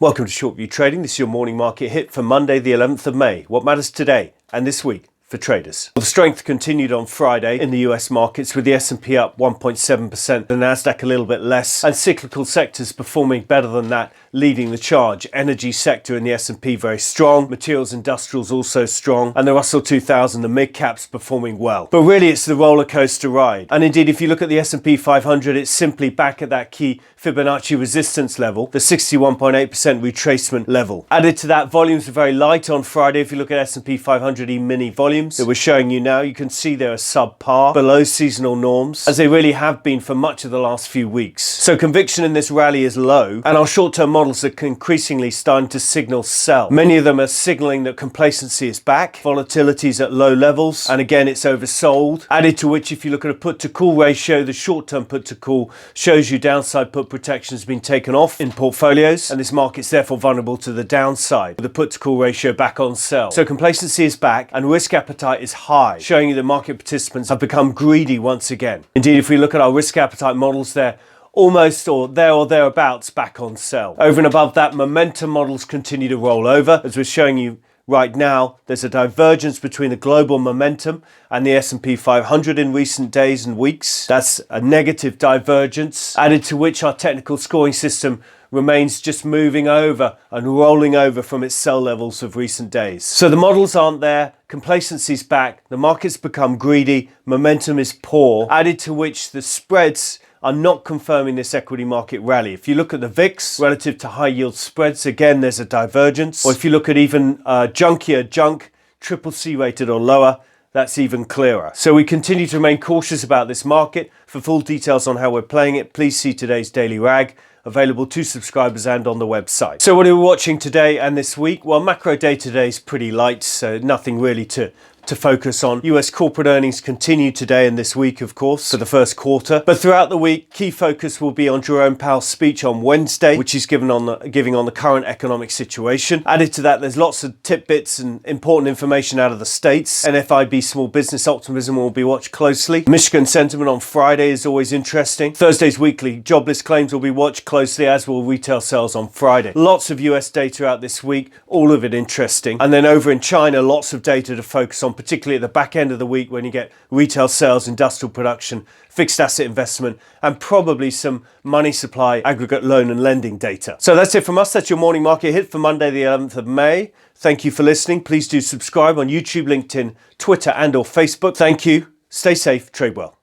Welcome to ShortView Trading. This is your morning market hit for Monday, the 11th of May. What matters today and this week for traders? Well, the strength continued on Friday in the US markets with the S&P up 1.7%, the Nasdaq a little bit less, and cyclical sectors performing better than that, leading the charge. Energy sector in the S&P very strong, materials industrials also strong, and the Russell 2000, the mid caps performing well. But really it's the roller coaster ride. And indeed, if you look at the S&P 500, it's simply back at that key Fibonacci resistance level, the 61.8% retracement level. Added to that, volumes are very light on Friday. If you look at S&P 500 E-mini volumes that we're showing you now, you can see they're subpar, below seasonal norms, as they really have been for much of the last few weeks. So conviction in this rally is low, and our short-term models are increasingly starting to signal sell. Many of them are signaling that complacency is back, volatility is at low levels, and again it's oversold. Added to which, if you look at a put-to-call ratio, the short-term put-to-call shows you downside put protection has been taken off in portfolios, and this market's therefore vulnerable to the downside, with the put-to-call ratio back on sell. So complacency is back and risk appetite is high, showing you that market participants have become greedy once again. Indeed, if we look at our risk appetite models, they're almost or thereabouts back on sell. Over and above that, momentum models continue to roll over. As we're showing you right now, there's a divergence between the global momentum and the S&P 500 in recent days and weeks. That's a negative divergence, added to which our technical scoring system remains just moving over and rolling over from its sell levels of recent days. So the models aren't there, complacency's back, the market's become greedy, momentum is poor, added to which the spreads are not confirming this equity market rally. If you look at the VIX relative to high yield spreads, again, there's a divergence. Or if you look at even junkier junk, CCC rated or lower, that's even clearer. So we continue to remain cautious about this market. For full details on how we're playing it, please see today's daily rag, available to subscribers and on the website. So what are we watching today and this week? Well, macro day today is pretty light, so nothing really to focus on. US corporate earnings continue today and this week, of course, for the first quarter. But throughout the week, key focus will be on Jerome Powell's speech on Wednesday, which he's giving on the current economic situation. Added to that, there's lots of tidbits and important information out of the States. NFIB small business optimism will be watched closely. Michigan sentiment on Friday is always interesting. Thursday's weekly jobless claims will be watched closely, as will retail sales on Friday. Lots of US data out this week, all of it interesting. And then over in China, lots of data to focus on, particularly at the back end of the week when you get retail sales, industrial production, fixed asset investment, and probably some money supply, aggregate loan and lending data. So that's it from us. That's your morning market hit for Monday, the 11th of May. Thank you for listening. Please do subscribe on YouTube, LinkedIn, Twitter, and or Facebook. Thank you. Stay safe. Trade well.